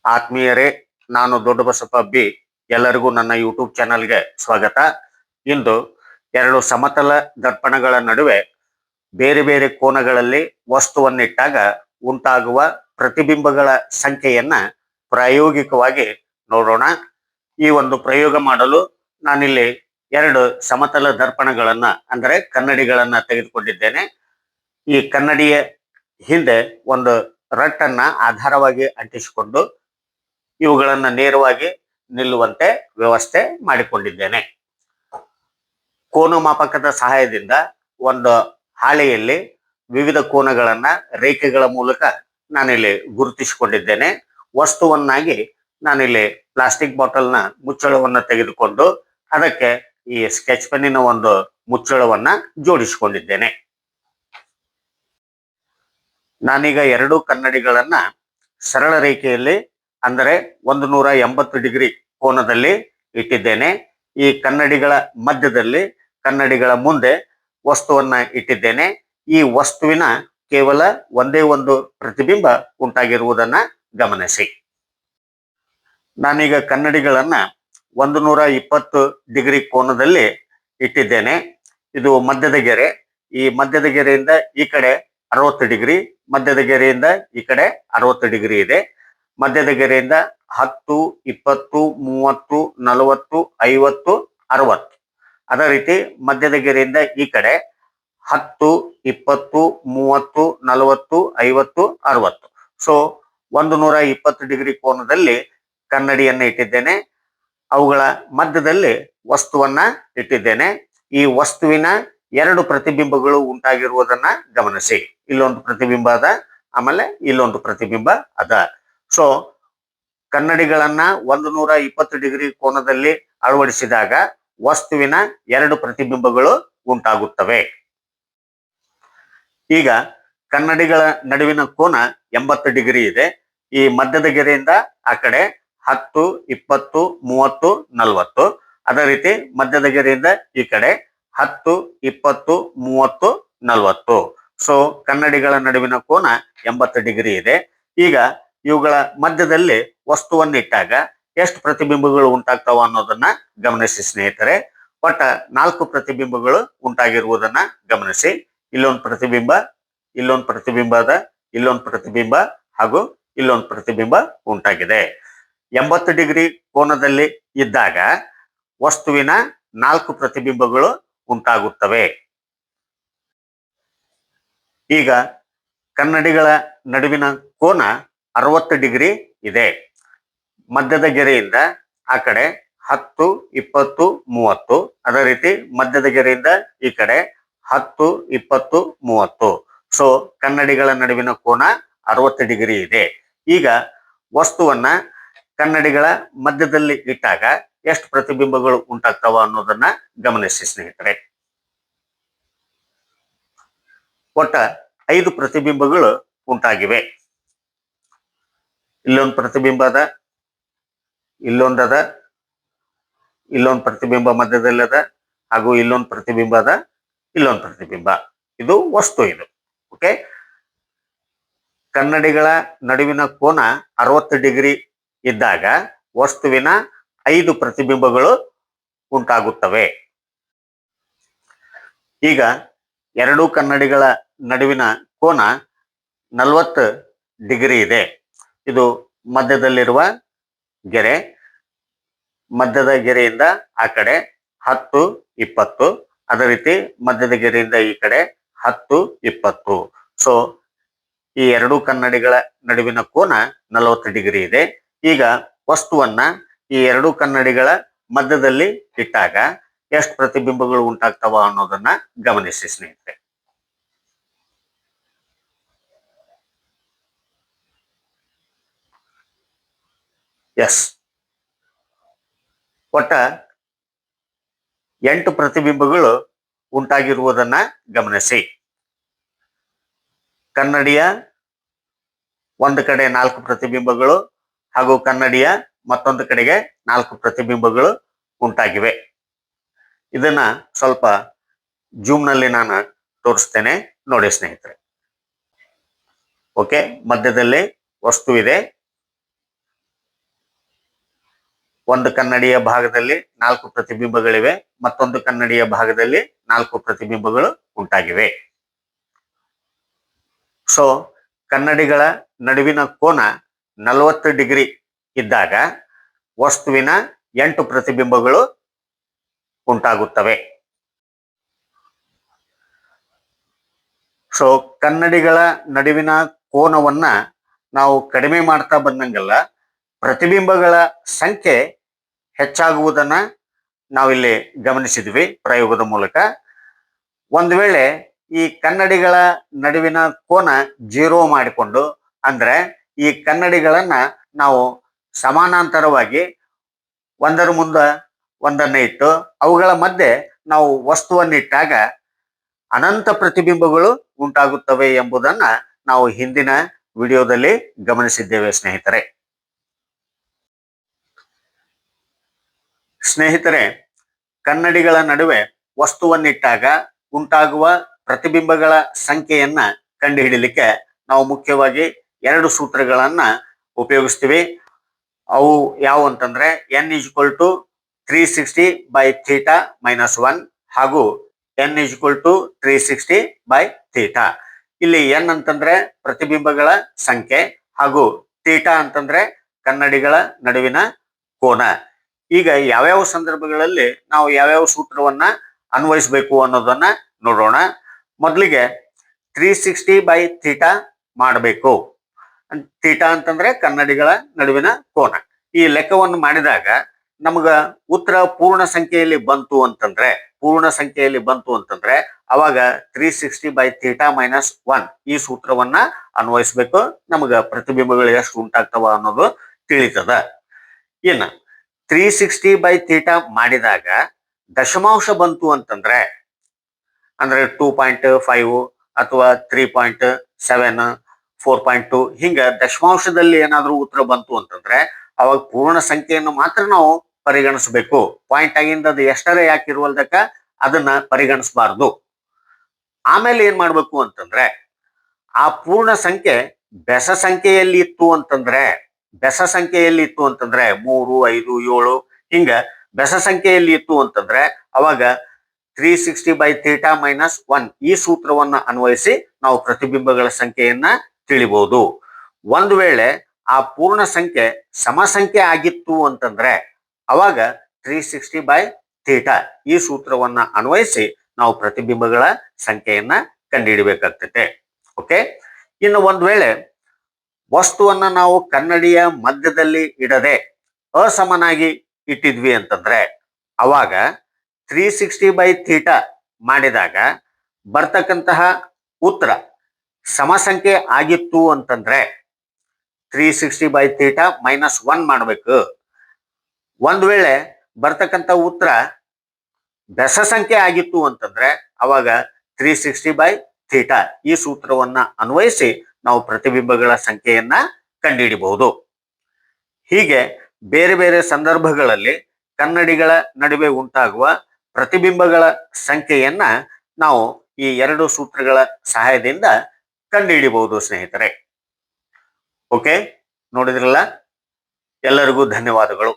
ಆತ್ಮೀಯರೇ, ನಾನು ದೊಡ್ಡ ಬಸಪ್ಪ ಬಿ. ಎಲ್ಲರಿಗೂ ನನ್ನ ಯೂಟ್ಯೂಬ್ ಚಾನಲ್ಗೆ ಸ್ವಾಗತ. ಇಂದು ಎರಡು ಸಮತಲ ದರ್ಪಣಗಳ ನಡುವೆ ಬೇರೆ ಬೇರೆ ಕೋನಗಳಲ್ಲಿ ವಸ್ತುವನ್ನಿಟ್ಟಾಗ ಉಂಟಾಗುವ ಪ್ರತಿಬಿಂಬಗಳ ಸಂಖ್ಯೆಯನ್ನ ಪ್ರಾಯೋಗಿಕವಾಗಿ ನೋಡೋಣ. ಈ ಒಂದು ಪ್ರಯೋಗ ಮಾಡಲು ನಾನಿಲ್ಲಿ ಎರಡು ಸಮತಲ ದರ್ಪಣಗಳನ್ನ ಅಂದರೆ ಕನ್ನಡಿಗಳನ್ನ ತೆಗೆದುಕೊಂಡಿದ್ದೇನೆ. ಈ ಕನ್ನಡಿಯ ಹಿಂದೆ ಒಂದು ರಟ್ಟನ್ನ ಆಧಾರವಾಗಿ ಅಂಟಿಸಿಕೊಂಡು ಇವುಗಳನ್ನ ನೇರವಾಗಿ ನಿಲ್ಲುವಂತೆ ವ್ಯವಸ್ಥೆ ಮಾಡಿಕೊಂಡಿದ್ದೇನೆ. ಕೋನ ಮಾಪಕದ ಸಹಾಯದಿಂದ ಒಂದು ಹಾಳೆಯಲ್ಲಿ ವಿವಿಧ ಕೋನಗಳನ್ನ ರೇಖೆಗಳ ಮೂಲಕ ನಾನಿಲ್ಲಿ ಗುರುತಿಸಿಕೊಂಡಿದ್ದೇನೆ. ವಸ್ತುವನ್ನಾಗಿ ನಾನಿಲ್ಲಿ ಪ್ಲಾಸ್ಟಿಕ್ ಬಾಟಲ್ನ ಮುಚ್ಚಳವನ್ನ ತೆಗೆದುಕೊಂಡು ಅದಕ್ಕೆ ಈ ಸ್ಕೆಚ್ ಪೆನ್ನಿನ ಒಂದು ಮುಚ್ಚಳವನ್ನ ಜೋಡಿಸಿಕೊಂಡಿದ್ದೇನೆ. ನಾನೀಗ ಎರಡು ಕನ್ನಡಿಗಳನ್ನ ಸರಳ ರೇಖೆಯಲ್ಲಿ ಅಂದರೆ 180 ಡಿಗ್ರಿ ಕೋನದಲ್ಲಿ ಇಟ್ಟಿದ್ದೇನೆ. ಈ ಕನ್ನಡಿಗಳ ಮಧ್ಯದಲ್ಲಿ ಕನ್ನಡಿಗಳ ಮುಂದೆ ವಸ್ತುವನ್ನ ಇಟ್ಟಿದ್ದೇನೆ. ಈ ವಸ್ತುವಿನ ಕೇವಲ ಒಂದೇ ಒಂದು ಪ್ರತಿಬಿಂಬ ಉಂಟಾಗಿರುವುದನ್ನ ಗಮನಿಸಿ. ನಾನೀಗ ಕನ್ನಡಿಗಳನ್ನ 120 ಡಿಗ್ರಿ ಕೋನದಲ್ಲಿ ಇಟ್ಟಿದ್ದೇನೆ. ಇದು ಮಧ್ಯದ ಗೆರೆ. ಈ ಮಧ್ಯದ ಗೆರೆಯಿಂದ ಈ ಕಡೆ 60 ಡಿಗ್ರಿ, ಮಧ್ಯದ ಗೆರೆಯಿಂದ ಈ ಕಡೆ 60 ಡಿಗ್ರಿ ಇದೆ. ಮಧ್ಯದ ಗೆರೆಯಿಂದ 10, 20, 30, 40, 50, 60. ಅದೇ ರೀತಿ ಮಧ್ಯದ ಗೆರೆಯಿಂದ ಈ ಕಡೆ 10, 20, 30, 40, 50, 60. ಸೊ 120 ಡಿಗ್ರಿ ಕೋನದಲ್ಲಿ ಕನ್ನಡಿಯನ್ನ ಇಟ್ಟಿದ್ದೇನೆ. ಅವುಗಳ ಮಧ್ಯದಲ್ಲಿ ವಸ್ತುವನ್ನ ಇಟ್ಟಿದ್ದೇನೆ. ಈ ವಸ್ತುವಿನ ಎರಡು ಪ್ರತಿಬಿಂಬಗಳು ಉಂಟಾಗಿರುವುದನ್ನ ಗಮನಿಸಿ. ಇಲ್ಲೊಂದು ಪ್ರತಿಬಿಂಬ ಅದ, ಆಮೇಲೆ ಇಲ್ಲೊಂದು ಪ್ರತಿಬಿಂಬ ಅದ. ಸೊ ಕನ್ನಡಿಗಳನ್ನ 120 ಡಿಗ್ರಿ ಕೋನದಲ್ಲಿ ಅಳವಡಿಸಿದಾಗ ವಸ್ತುವಿನ ಎರಡು ಪ್ರತಿಬಿಂಬಗಳು ಉಂಟಾಗುತ್ತವೆ. ಈಗ ಕನ್ನಡಿಗಳ ನಡುವಿನ ಕೋನ 80 ಡಿಗ್ರಿ ಇದೆ. ಈ ಮಧ್ಯದ ಗೆರೆಯಿಂದ ಆ ಕಡೆ 10, 20, 30, 40. ಅದೇ ರೀತಿ ಮಧ್ಯದ ಗೆರೆಯಿಂದ ಈ ಕಡೆ 10, 20, 30, 40. ಸೊ ಕನ್ನಡಿಗಳ ನಡುವಿನ ಕೋನ 80 ಡಿಗ್ರಿ ಇದೆ. ಈಗ ಇವುಗಳ ಮಧ್ಯದಲ್ಲಿ ವಸ್ತುವನ್ನಿಟ್ಟಾಗ ಎಷ್ಟು ಪ್ರತಿಬಿಂಬಗಳು ಉಂಟಾಗ್ತಾವ ಅನ್ನೋದನ್ನ ಗಮನಿಸಿ ಸ್ನೇಹಿತರೆ. ಒಟ್ಟ 4 ಪ್ರತಿಬಿಂಬಗಳು ಉಂಟಾಗಿರುವುದನ್ನ ಗಮನಿಸಿ. ಇಲ್ಲೊಂದು ಪ್ರತಿಬಿಂಬ, ಇಲ್ಲೊಂದು ಪ್ರತಿಬಿಂಬ ಅದ, ಇಲ್ಲೊಂದು ಪ್ರತಿಬಿಂಬ ಹಾಗೂ ಇಲ್ಲೊಂದು ಪ್ರತಿಬಿಂಬ ಉಂಟಾಗಿದೆ. 80 ಡಿಗ್ರಿ ಕೋನದಲ್ಲಿ ಇದ್ದಾಗ ವಸ್ತುವಿನ 4 ಪ್ರತಿಬಿಂಬಗಳು ಉಂಟಾಗುತ್ತವೆ. ಈಗ ಕನ್ನಡಿಗಳ ನಡುವಿನ ಕೋನ 60 ಡಿಗ್ರಿ ಇದೆ. ಮಧ್ಯದ ಗೆರೆಯಿಂದ ಆ ಕಡೆ 10, 20, 30. ಅದೇ ರೀತಿ ಮಧ್ಯದ ಗೆರೆಯಿಂದ ಈ ಕಡೆ 10, 20, 30. ಸೊ ಕನ್ನಡಿಗಳ ನಡುವಿನ ಕೋನ 60 ಡಿಗ್ರಿ ಇದೆ. ಈಗ ವಸ್ತುವನ್ನ ಕನ್ನಡಿಗಳ ಮಧ್ಯದಲ್ಲಿ ಇಟ್ಟಾಗ ಎಷ್ಟು ಪ್ರತಿಬಿಂಬಗಳು ಉಂಟಾಗ್ತಾವ ಅನ್ನೋದನ್ನ ಗಮನಿಸಿ ಸ್ನೇಹಿತರೆ. ಒಟ್ಟ 5 ಪ್ರತಿಬಿಂಬಗಳು ಉಂಟಾಗಿವೆ. ಇಲ್ಲೊಂದು ಪ್ರತಿಬಿಂಬ ಅದ, ಇಲ್ಲೊಂದದ, ಇಲ್ಲೊಂದು ಪ್ರತಿಬಿಂಬ ಮಧ್ಯದಲ್ಲಿ ಅದ, ಹಾಗೂ ಇಲ್ಲೊಂದು ಪ್ರತಿಬಿಂಬ ಅದ, ಇಲ್ಲೊಂದು ಪ್ರತಿಬಿಂಬ. ಇದು ವಸ್ತು. ಇದು ಓಕೆ. ಕನ್ನಡಿಗಳ ನಡುವಿನ ಕೋನ 60 ಡಿಗ್ರಿ ಇದ್ದಾಗ ವಸ್ತುವಿನ 5 ಪ್ರತಿಬಿಂಬಗಳು ಉಂಟಾಗುತ್ತವೆ. ಈಗ ಎರಡೂ ಕನ್ನಡಿಗಳ ನಡುವಿನ ಕೋನ 40 ಡಿಗ್ರಿ ಇದೆ. ಇದು ಮಧ್ಯದಲ್ಲಿರುವ ಗೆರೆ. ಮಧ್ಯದ ಗೆರೆಯಿಂದ ಆ ಕಡೆ 10, 20. ಅದೇ ರೀತಿ ಮಧ್ಯದ ಗೆರೆಯಿಂದ ಈ ಕಡೆ 10, 20. ಸೊ ಈ ಎರಡೂ ಕನ್ನಡಿಗಳ ನಡುವಿನ ಕೋನ 40 ಡಿಗ್ರಿ ಇದೆ. ಈಗ ವಸ್ತುವನ್ನ ಈ ಎರಡೂ ಕನ್ನಡಿಗಳ ಮಧ್ಯದಲ್ಲಿ ಇಟ್ಟಾಗ ಎಷ್ಟು ಪ್ರತಿಬಿಂಬಗಳು ಉಂಟಾಗ್ತಾವ ಅನ್ನೋದನ್ನ ಗಮನಿಸಿ ಸ್ನೇಹಿತರೆ. ಎಸ್, ಒಟ್ಟ 8 ಪ್ರತಿಬಿಂಬಗಳು ಉಂಟಾಗಿರುವುದನ್ನ ಗಮನಿಸಿ. ಕನ್ನಡಿಯ ಒಂದು ಕಡೆ 4 ಪ್ರತಿಬಿಂಬಗಳು ಹಾಗೂ ಕನ್ನಡಿಯ ಮತ್ತೊಂದು ಕಡೆಗೆ 4 ಪ್ರತಿಬಿಂಬಗಳು ಉಂಟಾಗಿವೆ. ಇದನ್ನ ಸ್ವಲ್ಪ ಜೂಮ್ ನಲ್ಲಿ ನಾನು ತೋರಿಸ್ತೇನೆ, ನೋಡಿ ಸ್ನೇಹಿತರೆ. ಓಕೆ, ಮಧ್ಯದಲ್ಲಿ ವಸ್ತು ಇದೆ. ಒಂದು ಕನ್ನಡಿಯ ಭಾಗದಲ್ಲಿ 4 ಪ್ರತಿಬಿಂಬಗಳಿವೆ, ಮತ್ತೊಂದು ಕನ್ನಡಿಯ ಭಾಗದಲ್ಲಿ 4 ಪ್ರತಿಬಿಂಬಗಳು ಉಂಟಾಗಿವೆ. ಸೊ ಕನ್ನಡಿಗಳ ನಡುವಿನ ಕೋನ 40 ಡಿಗ್ರಿ ಇದ್ದಾಗ ವಸ್ತುವಿನ 8 ಪ್ರತಿಬಿಂಬಗಳು ಉಂಟಾಗುತ್ತವೆ. ಸೊ ಕನ್ನಡಿಗಳ ನಡುವಿನ ಕೋನವನ್ನ ನಾವು ಕಡಿಮೆ ಮಾಡ್ತಾ ಬಂದಂಗೆಲ್ಲ ಪ್ರತಿಬಿಂಬಗಳ ಸಂಖ್ಯೆ ಹೆಚ್ಚಾಗುವುದನ್ನ ನಾವಿಲ್ಲಿ ಗಮನಿಸಿದ್ವಿ ಪ್ರಯೋಗದ ಮೂಲಕ. ಒಂದು ವೇಳೆ ಈ ಕನ್ನಡಿಗಳ ನಡುವಿನ ಕೋನ 0 ಮಾಡಿಕೊಂಡು, ಅಂದ್ರೆ ಈ ಕನ್ನಡಿಗಳನ್ನ ನಾವು ಸಮಾನಾಂತರವಾಗಿ ಒಂದರ ಮುಂದ ಒಂದನ್ನ ಇಟ್ಟು ಅವುಗಳ ಮಧ್ಯೆ ನಾವು ವಸ್ತುವನ್ನಿಟ್ಟಾಗ ಅನಂತ ಪ್ರತಿಬಿಂಬಗಳು ಉಂಟಾಗುತ್ತವೆ ಎಂಬುದನ್ನ ನಾವು ಹಿಂದಿನ ವಿಡಿಯೋದಲ್ಲಿ ಗಮನಿಸಿದ್ದೇವೆ ಸ್ನೇಹಿತರೆ. ಕನ್ನಡಿಗಳ ನಡುವೆ ವಸ್ತುವನ್ನಿಟ್ಟಾಗ ಉಂಟಾಗುವ ಪ್ರತಿಬಿಂಬಗಳ ಸಂಖ್ಯೆಯನ್ನ ಕಂಡುಹಿಡಿಯಲಿಕ್ಕೆ ನಾವು ಮುಖ್ಯವಾಗಿ 2 ಸೂತ್ರಗಳನ್ನ ಉಪಯೋಗಿಸ್ತೀವಿ. ಅವು ಯಾವ ಅಂತಂದ್ರೆ n = 360/θ - 1 ಹಾಗೂ n = 360/θ. ಇಲ್ಲಿ n ಅಂತಂದ್ರೆ ಪ್ರತಿಬಿಂಬಗಳ ಸಂಖ್ಯೆ ಹಾಗೂ θ ಅಂತಂದ್ರೆ ಕನ್ನಡಿಗಳ ನಡುವಿನ ಕೋನ. ಈಗ ಯಾವ್ಯಾವ ಸಂದರ್ಭಗಳಲ್ಲಿ ನಾವು ಯಾವ್ಯಾವ ಸೂತ್ರವನ್ನ ಅನ್ವಯಿಸಬೇಕು ಅನ್ನೋದನ್ನ ನೋಡೋಣ. ಮೊದಲಿಗೆ 360/θ ಮಾಡಬೇಕು. θ ಅಂತಂದ್ರೆ ಕನ್ನಡಿಗಳ ನಡುವಿನ ಕೋನ. ಈ ಲೆಕ್ಕವನ್ನು ಮಾಡಿದಾಗ ನಮಗ ಉತ್ತರ ಪೂರ್ಣ ಸಂಖ್ಯೆಯಲ್ಲಿ ಬಂತು ಅಂತಂದ್ರೆ ಅವಾಗ 360/θ - 1 ಈ ಸೂತ್ರವನ್ನ ಅನ್ವಯಿಸಬೇಕು. ನಮಗ ಪ್ರತಿಬಿಂಬಗಳು ಎಷ್ಟು ಉಂಟಾಗ್ತವ ಅನ್ನೋದು ತಿಳಿತದ. ಇನ್ನು 360/θ ಮಾಡಿದಾಗ ದಶಮಾಂಶ ಬಂತು ಅಂತಂದ್ರೆ, ಅಂದ್ರೆ 2.5 ಅಥವಾ 3.7, 4.2 ಹಿಂಗ ದಶಮಾಂಶದಲ್ಲಿ ಏನಾದ್ರೂ ಉತ್ತರ ಬಂತು ಅಂತಂದ್ರೆ ಅವಾಗ ಪೂರ್ಣ ಸಂಖ್ಯೆಯನ್ನು ಮಾತ್ರ ನಾವು ಪರಿಗಣಿಸಬೇಕು. ಪಾಯಿಂಟ್ ಆಗಿಂದ ಅದು ಎಷ್ಟರೇ ಯಾಕಿರುವಲ್ದಕ್ಕ ಅದನ್ನ ಪರಿಗಣಿಸಬಾರ್ದು. ಆಮೇಲೆ ಏನ್ ಮಾಡ್ಬೇಕು ಅಂತಂದ್ರೆ, ಆ ಪೂರ್ಣ ಸಂಖ್ಯೆ ಬೆಸ ಸಂಖ್ಯೆಯಲ್ಲಿ ಇತ್ತು ಅಂತಂದ್ರೆ 3, 5, 7 ಹಿಂಗ ಬೆಸ ಸಂಖ್ಯೆಯಲ್ಲಿ ಇತ್ತು ಅಂತಂದ್ರೆ ಅವಾಗ 360/θ - 1 ಈ ಸೂತ್ರವನ್ನ ಅನ್ವಯಿಸಿ ನಾವು ಪ್ರತಿಬಿಂಬಗಳ ಸಂಖ್ಯೆಯನ್ನ ತಿಳಿಬಹುದು. ಒಂದು ವೇಳೆ ಆ ಪೂರ್ಣ ಸಂಖ್ಯೆ ಸಮಸಂಖ್ಯೆ ಆಗಿತ್ತು ಅಂತಂದ್ರೆ ಅವಾಗ 360/θ ಈ ಸೂತ್ರವನ್ನ ಅನ್ವಯಿಸಿ ನಾವು ಪ್ರತಿಬಿಂಬಗಳ ಸಂಖ್ಯೆಯನ್ನ ಕಂಡುಹಿಡಬೇಕಾಗ್ತದೆ. ಓಕೆ. ಇನ್ನು ಒಂದ್ ವೇಳೆ ವಸ್ತುವನ್ನ ನಾವು ಕನ್ನಡಿಯ ಮಧ್ಯದಲ್ಲಿ ಇಡದೆ ಅಸಮನಾಗಿ ಇಟ್ಟಿದ್ವಿ ಅಂತಂದ್ರೆ ಅವಾಗ 360/θ ಮಾಡಿದಾಗ ಬರ್ತಕ್ಕಂತಹ ಉತ್ತರ ಸಮಸಂಖ್ಯೆ ಆಗಿತ್ತು ಅಂತಂದ್ರೆ 360/θ - 1 ಮಾಡಬೇಕು. ಒಂದ್ ವೇಳೆ ಬರ್ತಕ್ಕಂಥ ಉತ್ತರ ಬೆಸ ಸಂಖ್ಯೆ ಆಗಿತ್ತು ಅಂತಂದ್ರೆ ಅವಾಗ 360/θ ಈ ಸೂತ್ರವನ್ನ ಅನ್ವಯಿಸಿ ನಾವು ಪ್ರತಿಬಿಂಬಗಳ ಸಂಖ್ಯೆಯನ್ನ ಕಂಡುಹಿಡಿಬಹುದು. ಹೀಗೆ ಬೇರೆ ಬೇರೆ ಸಂದರ್ಭಗಳಲ್ಲಿ ಕನ್ನಡಿಗಳ ನಡುವೆ ಉಂಟಾಗುವ ಪ್ರತಿಬಿಂಬಗಳ ಸಂಖ್ಯೆಯನ್ನ ನಾವು ಈ 2 ಸೂತ್ರಗಳ ಸಹಾಯದಿಂದ ಕಂಡುಹಿಡಿಬಹುದು ಸ್ನೇಹಿತರೆ. ಓಕೆ, ನೋಡಿದ್ರಲ್ಲ. ಎಲ್ಲರಿಗೂ ಧನ್ಯವಾದಗಳು.